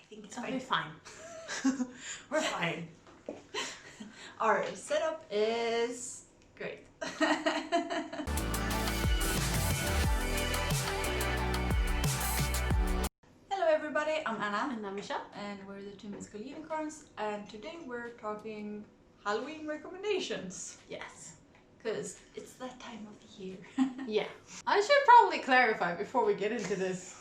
think it's It'll fine. be fine. We're fine. Our setup is great. Hello everybody, I'm Anna. And I'm Michelle. And we're the two musical unicorns, and today we're talking Halloween recommendations. Yes. Because it's that time of the year. Yeah. I should probably clarify before we get into this.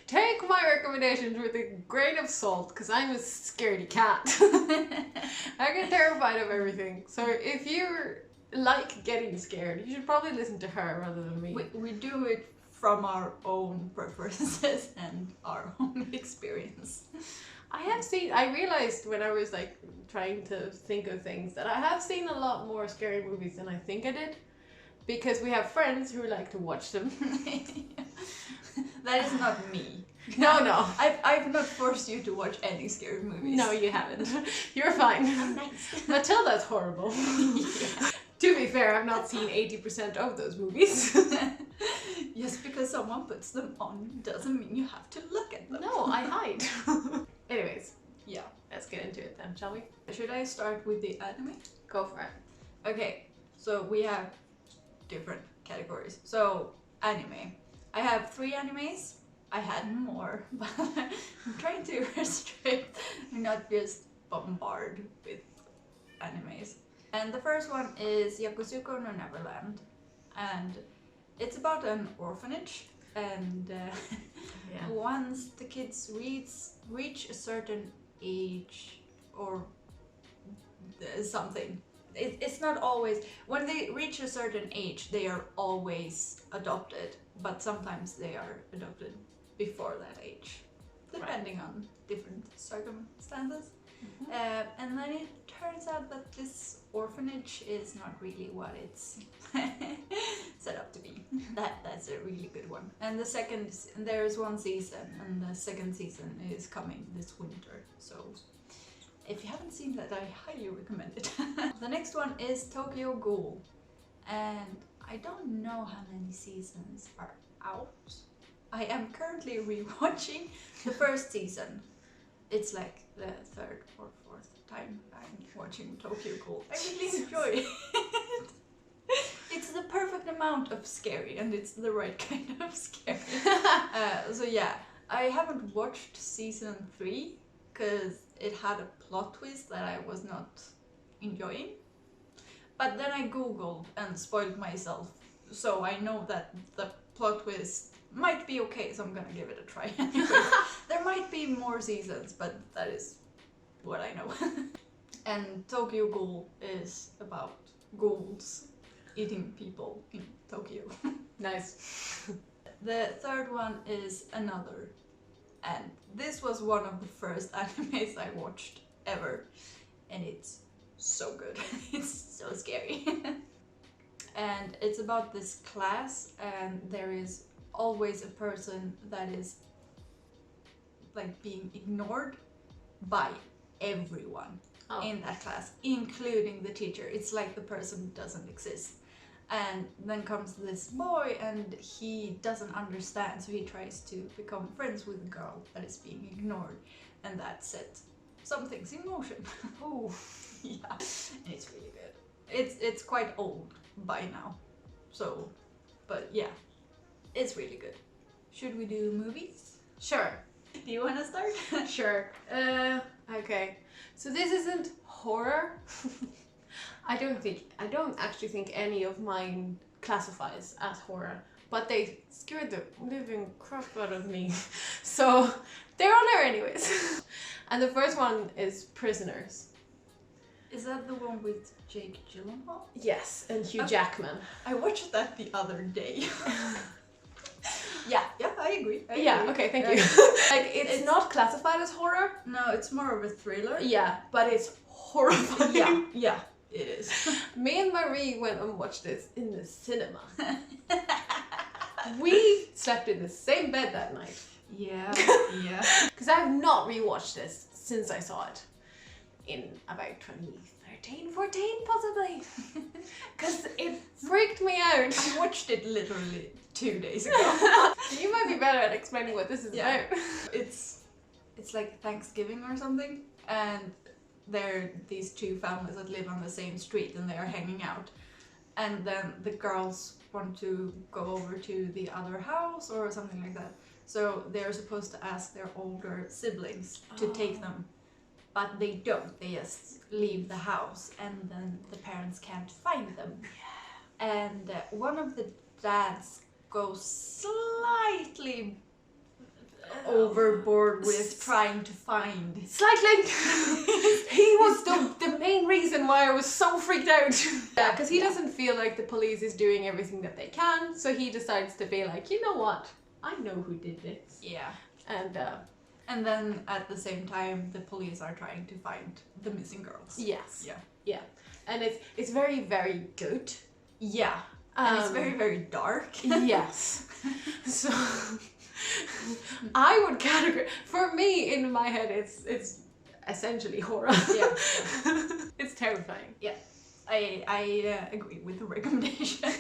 Take my recommendations with a grain of salt, because I'm a scaredy cat. I get terrified of everything. So if you like getting scared, you should probably listen to her rather than me. We do it from our own preferences and our own experience. I realized when I was like trying to think of things that I have seen a lot more scary movies than I think I did. Because we have friends who like to watch them. That is not me. No. I've not forced you to watch any scary movies. No, you haven't. You're fine. I'm nice. Matilda's horrible. Yeah. To be fair, I've not seen 80% of those movies. Just because someone puts them on doesn't mean you have to look at them. No, I hide. Anyways, Yeah. let's get into it then, shall we? Should I start with the anime? Go for it. Okay, so we have different categories. So, anime. I have 3 animes. I had more, but I'm trying to restrict and not just bombard with animes. And the first one is Yakuza No Neverland. And it's about an orphanage. And once the kids reach a certain age or something, it's not always, when they reach a certain age, they are always adopted, but sometimes they are adopted before that age, depending on different circumstances. Mm-hmm. And then it turns out that this orphanage is not really what it's set up to be. That's a really good one. And there is 1 season, and the second season is coming this winter. So if you haven't seen that, I highly recommend it. The next one is Tokyo Ghoul, and I don't know how many seasons are out. I am currently rewatching the first season. It's like the 3rd or 4th time I'm watching Tokyo Ghoul. I really enjoy it. It's the perfect amount of scary, and it's the right kind of scary. So yeah, I haven't watched season 3 because it had a plot twist that I was not enjoying. But then I googled and spoiled myself, so I know that the plot twist might be okay, so I'm gonna give it a try. There might be more seasons, but that is what I know. And Tokyo Ghoul is about ghouls eating people in Tokyo. Nice. The third one is Another, and this was one of the first animes I watched ever, and it's so good. It's so scary. And it's about this class, and there is always a person that is like being ignored by everyone in that class, including the teacher. It's like the person doesn't exist. And then comes this boy, and he doesn't understand, so he tries to become friends with a girl that is being ignored, and that sets some things in motion. Oh, yeah, and it's really good. It's quite old by now, so, but yeah, it's really good. Should we do movies? Sure. Do you want to start? Sure. Okay. So this isn't horror. I don't actually think any of mine classifies as horror, but they scared the living crap out of me. So they're on there anyways. And the first one is Prisoners. Is that the one with Jake Gyllenhaal? Yes, and Hugh Jackman. I watched that the other day. Yeah, I agree. Yeah, okay, thank you. Like, it's not classified as horror. No, it's more of a thriller. Yeah, but it's horrifying. Yeah, it is. Me and Marie went and watched this in the cinema. We slept in the same bed that night. Yeah. Because I have not rewatched this since I saw it in about 2013. 1314 possibly. Because it freaked me out. I watched it literally 2 days ago. You might be better at explaining what this is about. It's like Thanksgiving or something, and they're these two families that live on the same street and they are hanging out. And then the girls want to go over to the other house or something like that. So they're supposed to ask their older siblings to take them. But they don't. They just leave the house and then the parents can't find them. Yeah. And one of the dads goes slightly overboard with trying to find. Slightly. He was the main reason why I was so freaked out. Yeah, because he doesn't feel like the police is doing everything that they can, so he decides to be like, you know what? I know who did this. Yeah. And then at the same time, the police are trying to find the missing girls. yes. Yeah. Yeah. And it's very, very good. Yeah. And it's very, very dark. Yes. So I would categorize, for me, in my head, it's essentially horror. Yeah. It's terrifying. Yeah. I agree with the recommendation.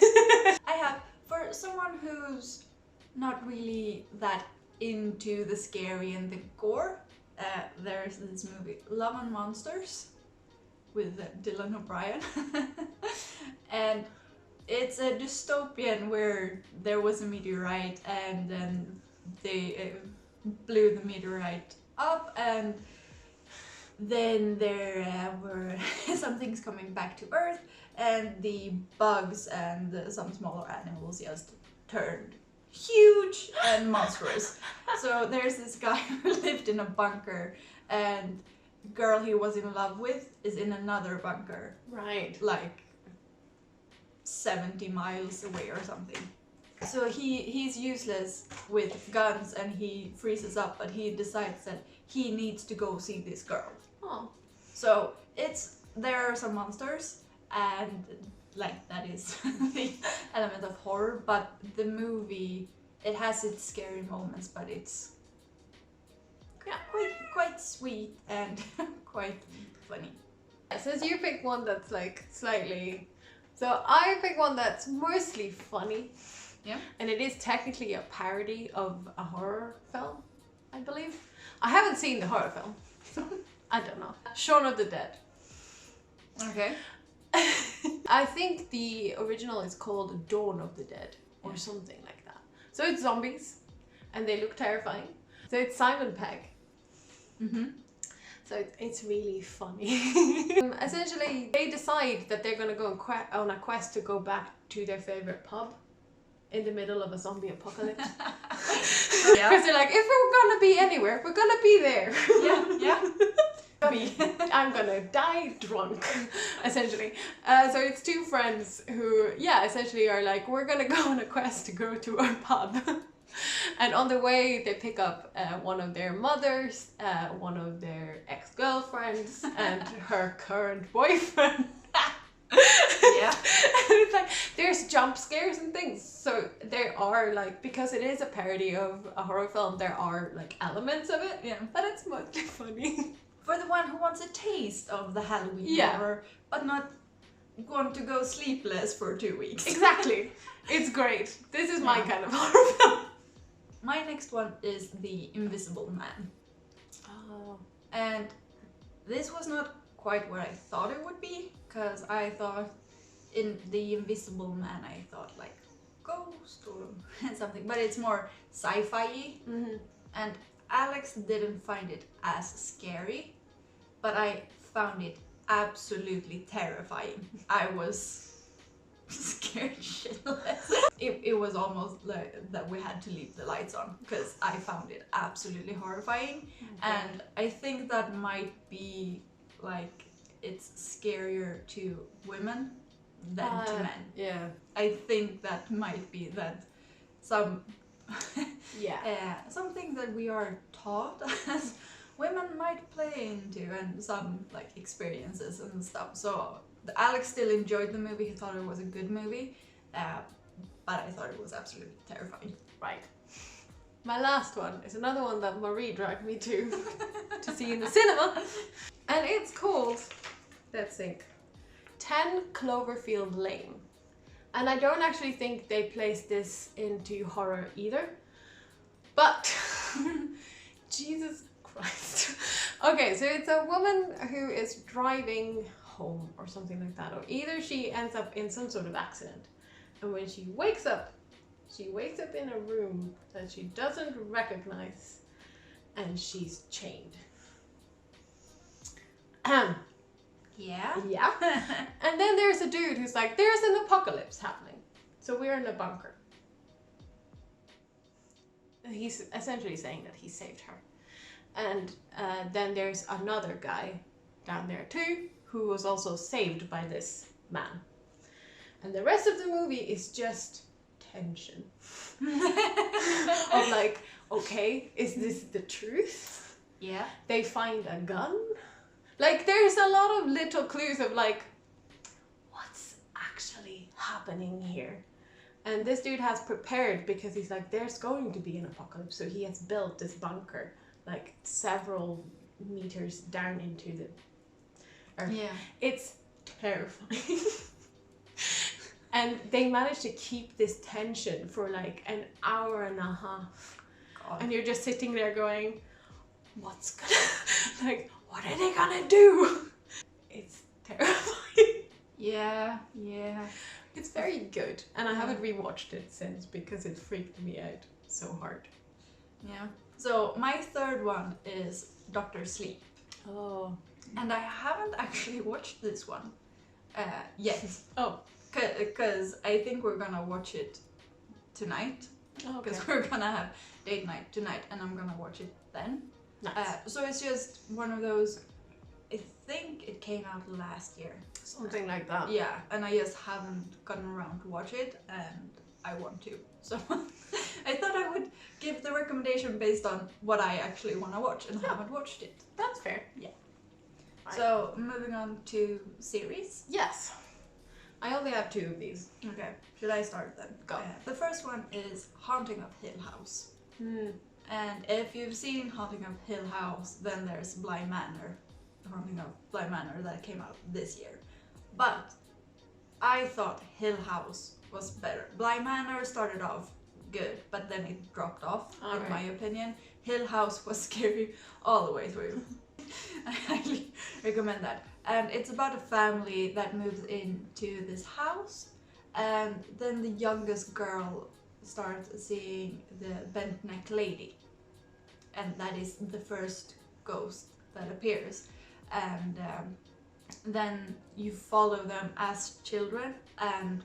I have, for someone who's not really that into the scary and the gore, there's this movie Love and Monsters with Dylan O'Brien. And it's a dystopian where there was a meteorite and then they blew the meteorite up, and then there were some things coming back to Earth, and the bugs and some smaller animals just turned huge and monstrous. So there's this guy who lived in a bunker, and the girl he was in love with is in another bunker. Right. Like 70 miles away or something. So he's useless with guns and he freezes up, but he decides that he needs to go see this girl. Oh. So there are some monsters, and like that is the element of horror, but the movie, it has its scary moments, but it's quite sweet and quite funny. Since you picked one that's like slightly, so I picked one that's mostly funny. Yeah. And it is technically a parody of a horror film, I believe. I haven't seen the horror film, so I don't know. Shaun of the Dead. Okay. I think the original is called Dawn of the Dead or something like that. So it's zombies and they look terrifying. So it's Simon Pegg. Mm-hmm. So it's really funny. Essentially, they decide that they're going to go on a quest to go back to their favorite pub in the middle of a zombie apocalypse. Yeah. Because they're like, if we're going to be anywhere, we're going to be there. Yeah. Me. I'm gonna die drunk, essentially. So it's two friends who, essentially are like, we're gonna go on a quest to go to our pub. And on the way, they pick up one of their mothers, one of their ex-girlfriends, and her current boyfriend. Yeah. And it's like, there's jump scares and things. So there are like, because it is a parody of a horror film, there are like elements of it. Yeah. But it's mostly funny. For the one who wants a taste of the Halloween horror, but not want to go sleepless for 2 weeks. Exactly. It's great. This is my kind of horror film. My next one is The Invisible Man. Oh. And this was not quite what I thought it would be, because I thought in The Invisible Man, I thought like ghost or something, but it's more sci-fi-y. Mm-hmm. And Alex didn't find it as scary, but I found it absolutely terrifying. I was scared shitless. It was almost like that we had to leave the lights on because I found it absolutely horrifying. Okay. And I think that might be like it's scarier to women than to men. Yeah. I think that might be that some something that we are taught as women might play into, and some like experiences and stuff. So Alex still enjoyed the movie. He thought it was a good movie, but I thought it was absolutely terrifying. Right. My last one is another one that Marie dragged me to see in the cinema, and it's called Let's think. 10 Cloverfield Lane. And I don't actually think they placed this into horror either. But, Jesus Christ. Okay, so it's a woman who is driving home or something like that. Or either she ends up in some sort of accident. And when she wakes up in a room that she doesn't recognize. And she's chained. Yeah. Yeah. And then there's a dude who's like, there's an apocalypse happening. So we're in a bunker. And he's essentially saying that he saved her. And then there's another guy down there too, who was also saved by this man. And the rest of the movie is just tension. Of like, okay, is this the truth? Yeah. They find a gun. Like, there's a lot of little clues of like, what's actually happening here? And this dude has prepared because he's like, there's going to be an apocalypse. So he has built this bunker, like several meters down into the earth. Yeah. It's terrifying. And they managed to keep this tension for like an hour and a half. God. And you're just sitting there going, what's gonna, like, what are they gonna do? It's terrifying. Yeah, yeah. It's very good. And I haven't rewatched it since because it freaked me out so hard. Yeah. So my third one is Doctor Sleep. Oh. And I haven't actually watched this one yet. Oh. Because I think we're gonna watch it tonight. Okay. Because we're gonna have date night tonight and I'm gonna watch it then. Nice. So it's just one of those, I think it came out last year. Something like that. Yeah, and I just haven't gotten around to watch it and I want to. So I thought I would give the recommendation based on what I actually want to watch and haven't watched it. That's fair. Yeah. Right. So moving on to series. Yes. I only have 2 of these. Okay, should I start then? Go. The first one is Haunting of Hill House. Hmm. And if you've seen Haunting of Hill House, then there's Bly Manor, Haunting of Bly Manor that came out this year. But I thought Hill House was better. Bly Manor started off good, but then it dropped off, in my opinion. Hill House was scary all the way through. I highly recommend that. And it's about a family that moves into this house, and then the youngest girl starts seeing the bent neck lady, and that is the first ghost that appears. And then you follow them as children and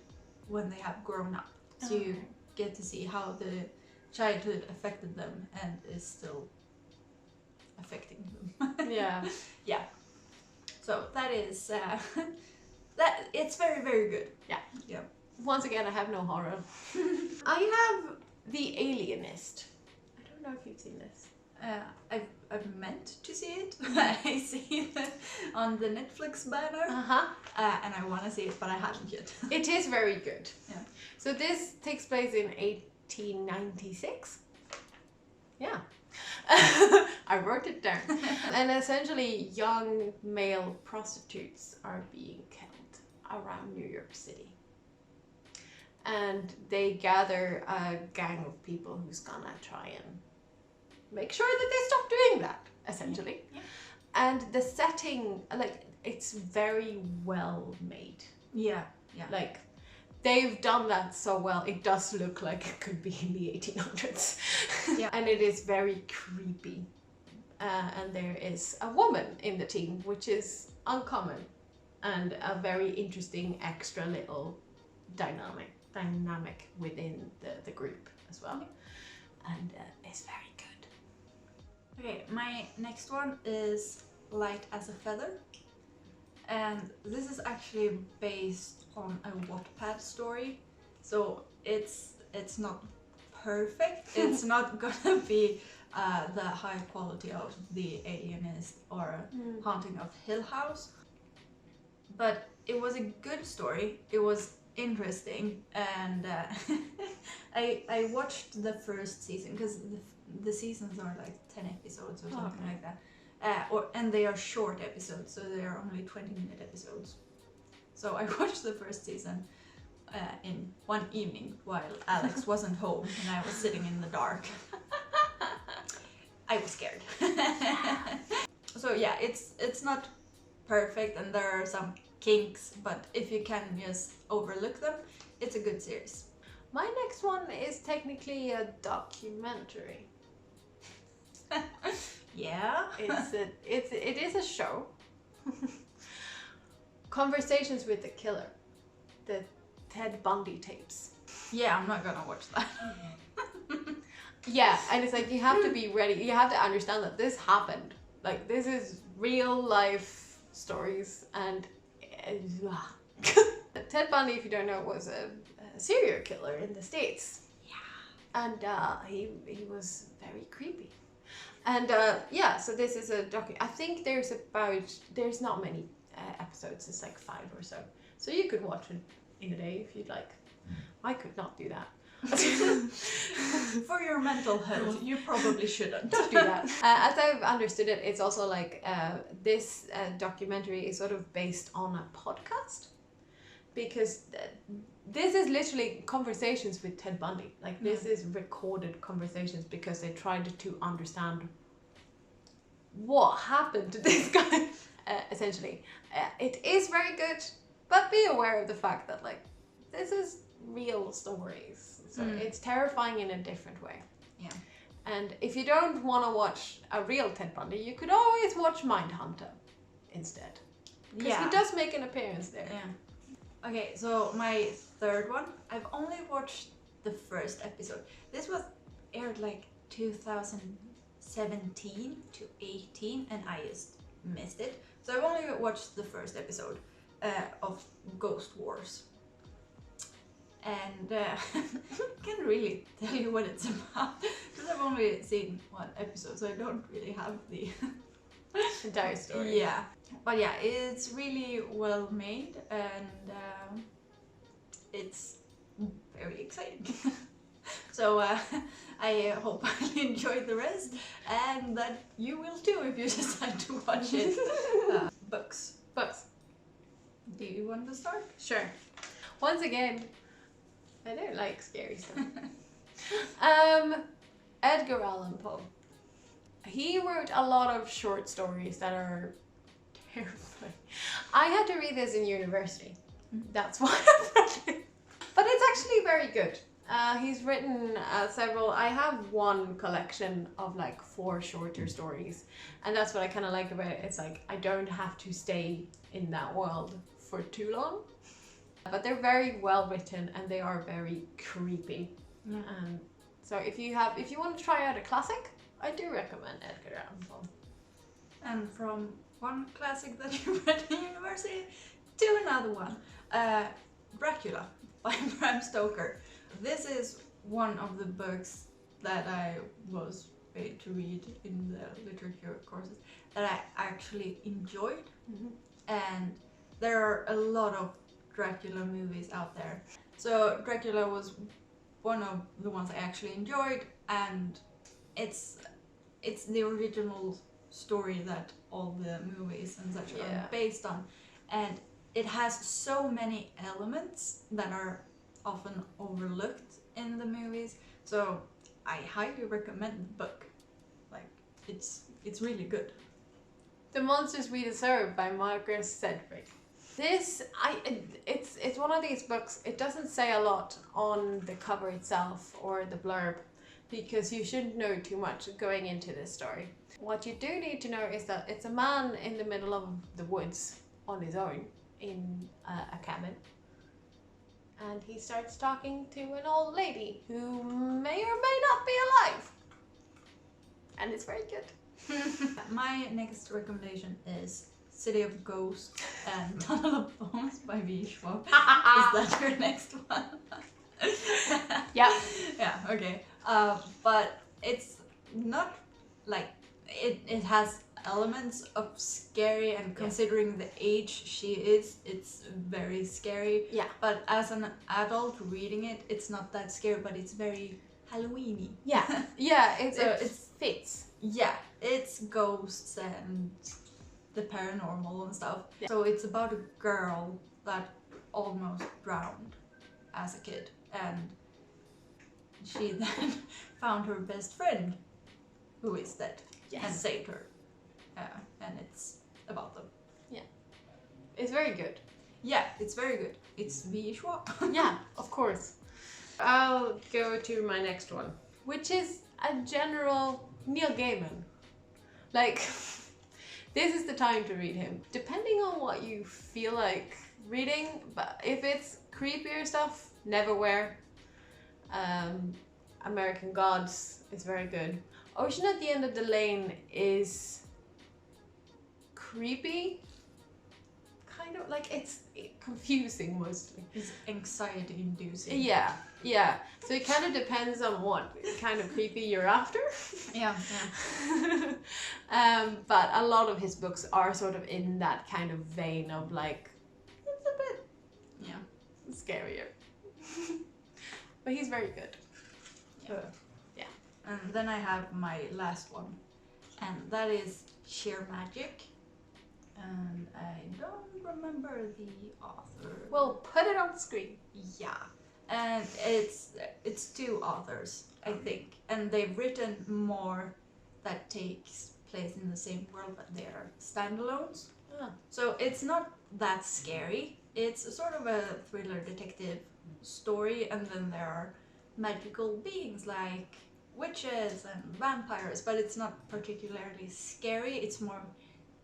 when they have grown up, so you get to see how the childhood affected them and is still affecting them. Yeah. Yeah. So that is that it's very, very good. Yeah. Yeah. Once again, I have no horror. I have The Alienist. I don't know if you've seen this. I've meant to see it. I see it on the Netflix banner, and I want to see it, but I haven't yet. It is very good. Yeah. So this takes place in 1896. Yeah. I wrote it down. And essentially, young male prostitutes are being killed around New York City. And they gather a gang of people who's gonna try and make sure that they stop doing that, essentially. Yeah. And the setting, like, it's very well made. Yeah. Yeah. Like, they've done that so well, it does look like it could be in the 1800s. Yeah. And it is very creepy. And there is a woman in the team, which is uncommon. And a very interesting extra little dynamic within the group as well. And it's very good. Okay, my next one is Light as a Feather. And this is actually based on a Wattpad story. So it's not perfect. It's not gonna be the high quality of The Alienist or Haunting of Hill House. But it was a good story. It was interesting, and I watched the first season because the seasons are like 10 episodes or something like that. and they are short episodes, so they are only 20-minute episodes. So I watched the first season in one evening while Alex wasn't home and I was sitting in the dark. I was scared. So yeah, it's not perfect and there are some kinks, but if you can just overlook them, it's a good series. My next one is technically a documentary. Yeah. It is a show. Conversations with the Killer. The Ted Bundy tapes. Yeah, I'm not gonna watch that. Yeah, and it's like you have to be ready. You have to understand that this happened. Like this is real life stories and Ted Bundy, if you don't know, was a serial killer in the States. Yeah. And he was very creepy. And yeah, so this is a docu. I think there's not many episodes. It's like 5 or so. So you could watch it in a day if you'd like. I could not do that. For your mental health, you probably shouldn't. Don't do that. As I've understood it, it's also like this documentary is sort of based on a podcast. Because this is literally conversations with Ted Bundy. Like this is recorded conversations because they tried to understand what happened to this guy. Essentially, it is very good, but be aware of the fact that like this is real stories, so it's terrifying in a different way. Yeah. And if you don't want to watch a real Ted Bundy, you could always watch Mindhunter instead. Because he does make an appearance there. Yeah. Okay, so my third one, I've only watched the first episode. This was aired like 2017 to 18 and I just missed it. So I've only watched the first episode of Ghost Wars. And can't really tell you what it's about because I've only seen one episode, so I don't really have the entire story. Yeah. But yeah, it's really well made and it's very exciting. So I hope you enjoyed the rest and that you will too if you decide to watch it. Books. Do you want to start? Sure. Once again, I don't like scary stuff. Edgar Allan Poe. He wrote a lot of short stories that are terrifying. I had to read this in university. That's why I've read it. But it's actually very good. He's written several. I have one collection of like 4 shorter stories, and that's what I kind of like about it. It's like I don't have to stay in that world for too long. But they're very well written and they are very creepy. Yeah. So if you want to try out a classic, I do recommend Edgar Allan Poe. And from one classic that you read in university to another one, Dracula by Bram Stoker. This is one of the books that I was paid to read in the literature courses that I actually enjoyed. And there are a lot of Dracula movies out there. So Dracula was one of the ones I actually enjoyed, and it's the original story that all the movies and such are based on, and it has so many elements that are often overlooked in the movies. So I highly recommend the book. Like it's really good. The Monsters We Deserve by Margaret Sedgwick. It's one of these books. It doesn't say a lot on the cover itself or the blurb because you shouldn't know too much going into this story. What you do need to know is that it's a man in the middle of the woods on his own in a cabin, and he starts talking to an old lady who may or may not be alive, and it's very good. My next recommendation is City of Ghosts and Tunnel of Bones by V. Schwab. Is that your next one? Yeah. Yeah, okay. But it's not like it has elements of scary, and considering the age she is, it's very scary. Yeah. But as an adult reading it, it's not that scary, but it's very Halloween-y. Yeah. Yeah, it fits. Yeah, it's ghosts and the paranormal and stuff. Yeah. So it's about a girl that almost drowned as a kid, and she then found her best friend who is dead and saved her. And it's about them. Yeah. It's very good. Yeah, it's very good. It's visual. Yeah, of course. I'll go to my next one, which is a general Neil Gaiman. Like, this is the time to read him. Depending on what you feel like reading, but if it's creepier stuff, Neverwhere. American Gods is very good. Ocean at the End of the Lane is creepy. Kind of like it's confusing mostly. It's anxiety inducing. Yeah. So it kind of depends on what kind of creepy you're after. Yeah. But a lot of his books are sort of in that kind of vein of like, it's a bit scarier. But he's very good. Yeah. And then I have my last one, and that is Sheer Magic. And I don't remember the author. Well, put it on the screen. Yeah. And it's two authors, I think. And they've written more that takes place in the same world, but they are standalones. So it's not that scary. It's a sort of a thriller detective story, and then there are magical beings like witches and vampires, but it's not particularly scary. It's more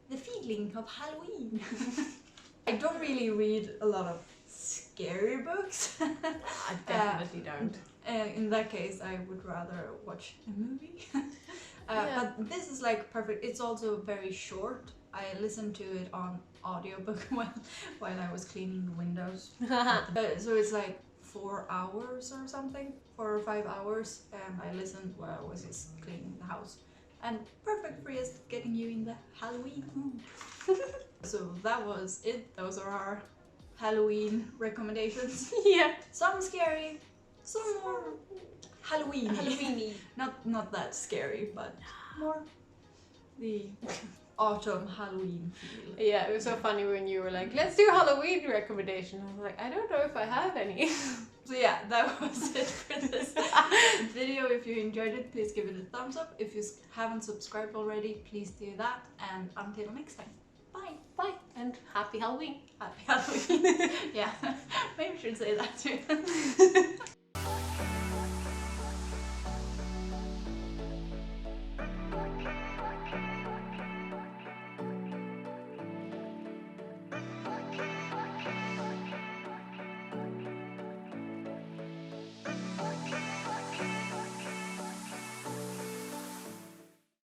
the feeling of Halloween. I don't really read a lot of scary books. I definitely don't. In that case, I would rather watch a movie. But this is like perfect. It's also very short. I listened to it on audiobook while I was cleaning the windows. So it's like 4 hours or something, 4 or 5 hours, and I listened while I was just cleaning the house. And perfect for just getting you in the Halloween mood. So that was it. Those are our Halloween recommendations. Yeah. Some scary, some more Halloween-y. Halloween-y. Not that scary, but more the autumn Halloween feel. Yeah, it was so funny when you were like, let's do Halloween recommendation. I was like, I don't know if I have any. So yeah, that was it for this video. If you enjoyed it, please give it a thumbs up. If you haven't subscribed already, please do that. And until next time, bye. Bye. And happy Halloween. Happy Halloween. Yeah, maybe we should say that too.